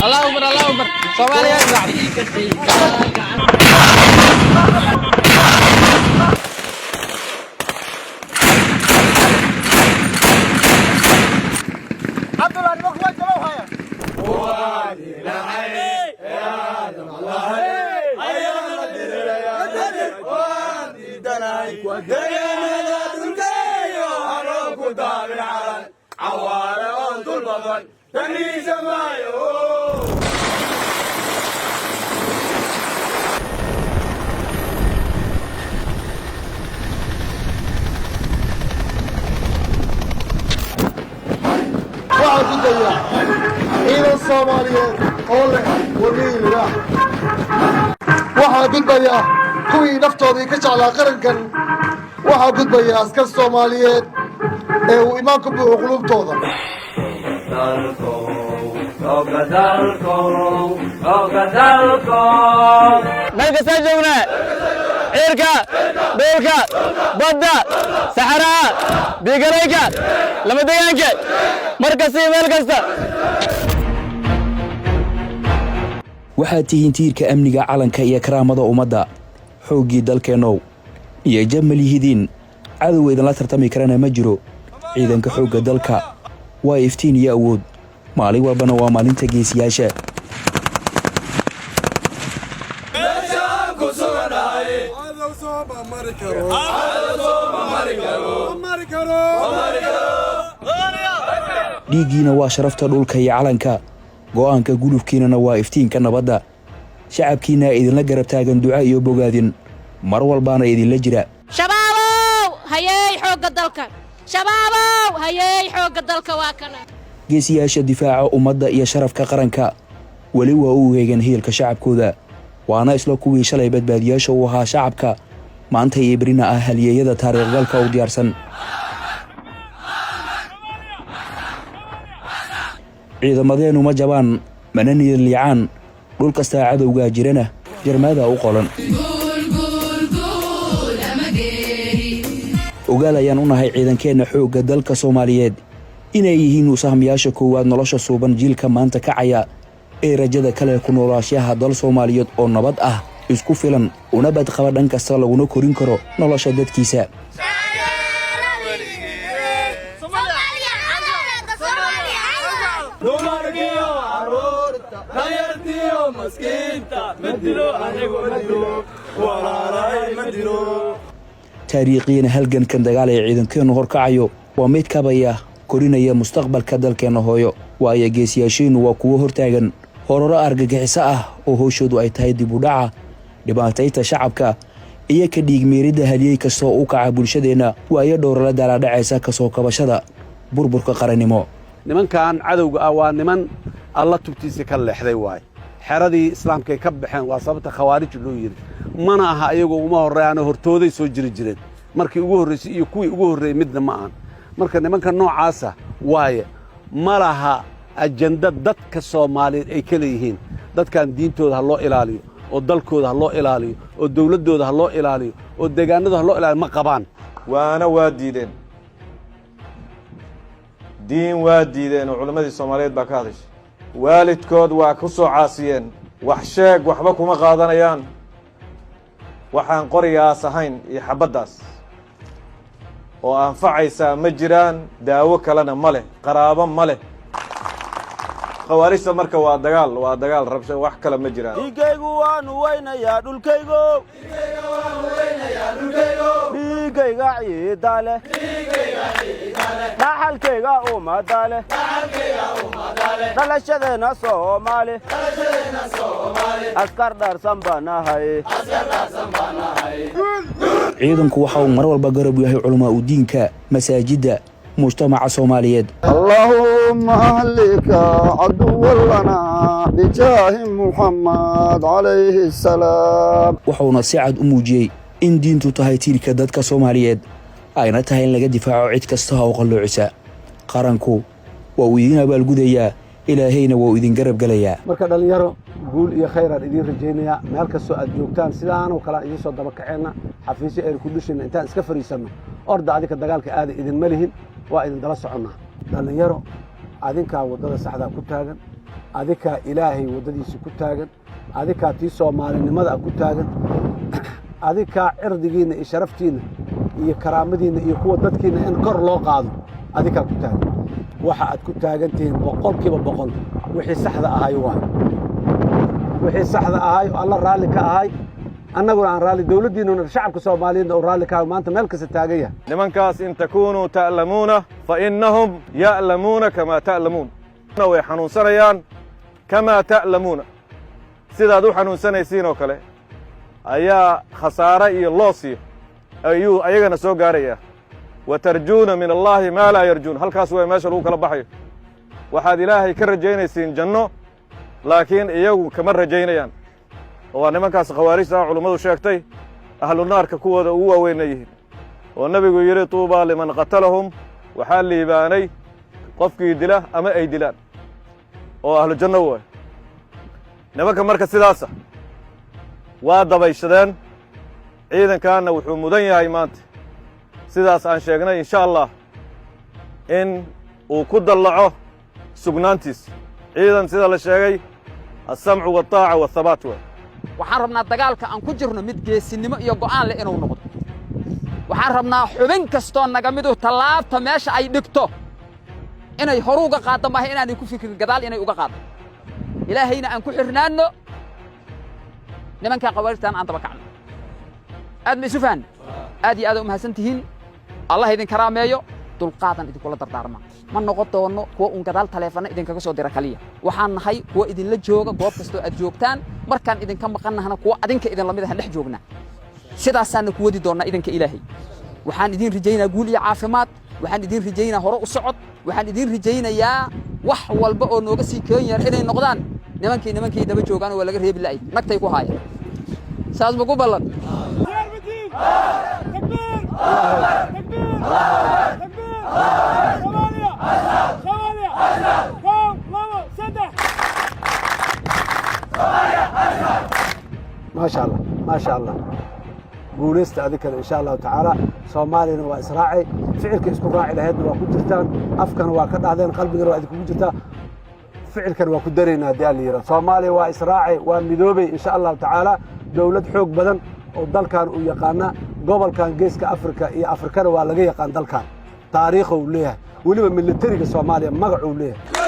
الله أكبر الله أكبر صومالي يزرع عبد الله المخرج جوهايا وادي لحي يا آدم الله هيا ندير يا وادي دناي ودنيا مدد الكيو أروك دار العالم عوارة أنت البطل تني سمايو واحد الدنيا إلى الصومالية أوله ونيل لا واحد الدنيا كوي نفتو ذي كش على قرن كان واحد الدنيا أسكر الصومالية وإيمانكم بقلوب توضع ملك سجونا إيركا دولكا بدا سحراء بيقريكا لما ديانك مركزي ملكستا waxaad tihiin tiirka amniga calanka iyo karaamada ummadda xooggii dalkeennow iyo jamalihidiin cadow idinla tartami karana ma jiro ciidanka xoogga dalka waa iftiin iyo awood maalin walbana waa maalinta geesiyaasha dhiiggiina waa sharafta dhulka iyo calanka go'aanka gulufkiinana waa iftiinka nabadda shacabkiina idinla garab taagan duca iyo bogaadin mar walbaana idinla jira shabaabow hayay xoogga dalka shabaabow hayay xoogga dalka waa kana geesiyaasha difaaca ummadda iyo sharafka qaranka weli waa u heegan hiilka shacabkooda waana isla kuwii shalay badbaadiyaasha u ahaa shacabka maanta iyo berina ah halyeeyada taariikhgalka u diyaarsan ciidamadeennu ma jabaan mana niyad liicaan dhul kastaa cadowgaa jirana jarmaada u qolan ogaal ayaan u nahay ciidankeenna xoogga dalka Soomaaliyeed inay yihiin usahamiyaasha koowaad nolosha suuban jiilka maanta kacaya ee rajada kale ku noolaashaha dal Soomaaliyeed oo nabad ah isku filan una bad qaba dhan kasta laguna korin karo nolosha dadkiisa taariikhiina halgankan dagaal ee ciidankeenu horkacayo waa mid kabaya korinaya mustaqbalka dalkeena hooyo waayo geesiyaashiinu waa kuwo hortaagan hororo argagixiso ah oo hooshoodu ay tahay dib u dhaca dhibaatayta shacabka iyo ka dhiigmeeridda haliyey kastoo u kaca bulshadeena waayo dhowrala daaladhacaysa kasoo kabashada burburka qarannimo nimankan cadowga ah waa niman alla tubtiisa ka leexday waay xeradii islaamkay ka baxeen waa sababta khawaarij loo yiri mana aha ayagoo uma horeeyaan hortooday soo jiri jireen markii ugu horeysay iyo kuwii ugu horeeyay midna ma aan marka nimanka noocaasa waaye ma laha ajanda dadka Soomaaliyeed ay kala yihiin dadkan diintooda ha loo ilaaliyo oo dalkooda ha loo ilaaliyo oo dawladooda ha loo ilaaliyo oo deegaanada ha loo ilaaliyo ma qabaan waana waa diideen diin waa diideen oo culimadii Soomaaliyeed baa ka hadashay waalidkood waa ku soo caasiyeen wax sheeg waxba kuma qaadanayaan waxaan qorigaas ahayn iyo xabadaas oo anfacaysa ma jiraan daawo kalena ma leh qaraabo ma leh khawaarijta marka waa dagaal rabsho wax kale ma jiraan dhiigaygu waanu weynayaa dhulkaygo dhiigayga ciidale dhaxalkayga ummadale dhalashadeena Soomaali askar dhaarsan baanahay ciidanku waxa uu mar walba garab u yahay culumaa u diinka masaajidda mujtamaca Soomaaliyeed اللهم أهلك عدو لنا بجاه محمد عليه السلام wuxuuna si cad u muujiyay in diintu tahay tiirka dadka Soomaaliyeed ayna tahay in laga difaaco cid kasta oo qalloocisa qaranku waa uu idin abaalgudayaa ilaahayna waa uu idin garab galayaa marka dhalinyaro guul iyo khayr aan idin rajeynaya meel kasto aad joogtaan sidaan oo kale idin soo daba kaceena xafiisyo ay ku dhisheen intaan iska fariisano orda adika dagaalka aad idin malihin waa idin dala soconnaa dhalinyaro adinka wadada saxda ku taagan adikaa ilaahay waddadiisa ku taagan adikaa tii soomaalinimada ku taagan adikaa cirdigiinna iyo sharaftiinna iyo karaamadiinna iyo kuwa dadkiinna in kor loo qaado adikaa ku taagan waxa aad ku taagan tihiin boqolkiiba boqol wixii saxda ahay waay wixii saxda ahay oo alla raalli ka ahay annaguna aan raalli dawladdiinnuna shacabka soomaaliyeedna oo raalli ka ahay maanta meel kasta taagan yahay nimankaas in takuunuu ta'lamuuna fa innahum ya'lamuuna kamaa ta'lamuun way xanuunsanayaan kamaa ta'lamuuna sidaad u xanuunsanaysiin oo kale ayaa khasaare iyo loosiyo ayuu ayagana soo gaarayaa watarjuuna min allaahi maa laa yarjuun halkaas way meesha lagu kala baxayo waxaad ilaahay ka rajaynaysiin janno laakiin iyagu kama rajaynayaan oo waa nimankaas khawaarijta culummadu sheegtay ahlu naarka kuwooda ugu waaweynna yihiin oo nebigu yidhi tuubaa liman qatalahum waxaa liibaanay qofkii dila ama ay dilaan oo ahlu janno waay nimanka marka sidaasa waa dabayshadeen ciidankaanna wuxuu mudan yahay maanta sidaas aan sheegnay insha allah in uu ku dallaco sugnaantiis ciidan sida la sheegay alsamcu waaltaaca waathabaat waay waxaan rabnaa dagaalka aan ku jirno mid geesinimo iyo go'aan leh inuu noqdo waxaan rabnaa xubin kastoo naga midu tallaabta meesha ay dhigto inay horu uga qaaddo maaha inaanay ku fikirin gadaal inay uga qaaddo ilaahayna aan ku xirnaanno nimankaa khawaarijtaan aan daba kacno aad ma isu fahanna aad iyo aada u mahadsan tihiin allah idin karaameeyo dulqaadan idinkula dardaarma ma noqon doono kuwa uun gadaal taleefanna idinkaga soo dira kaliya waxaan nahay kuwa idinla jooga goob kastoo aad joogtaan markaan idinka maqannahana kuwa adinka idin lamid ahan dhex joognaa sidaasaanna ku wadi doonnaa idanka ilaahay waxaan idin rajaynaa guul iyo caafimaad waxaan idin rajaynaa hore u socod waxaan idin rajaynayaa wax walba oo nooga sii keenyar inay noqdaan nimankii daba joogaan oo waa laga reebi la'ay nagtay ku haayaan saas ma ku ballan ما شاء الله guulaysta adinkana insha allahu tacaala soomaaliyana waa israacay ficilka isku raaci lahaydna waa ku jirtaan afkana waa ka dhahdeen qalbigana waa idinkugu jirtaa ficilkana waa ku daraynaa haddii alla yidhahdo soomaaliya waa israacay waa midoobay insha allahu tacaala dawlad xoog badan oo dalkan uu yaqaana gobolkan geeska afrika iyo afrikana waa laga yaqaan dalkan taariikha uu leeyahay weliba militariga soomaaliya magac uu leeyahay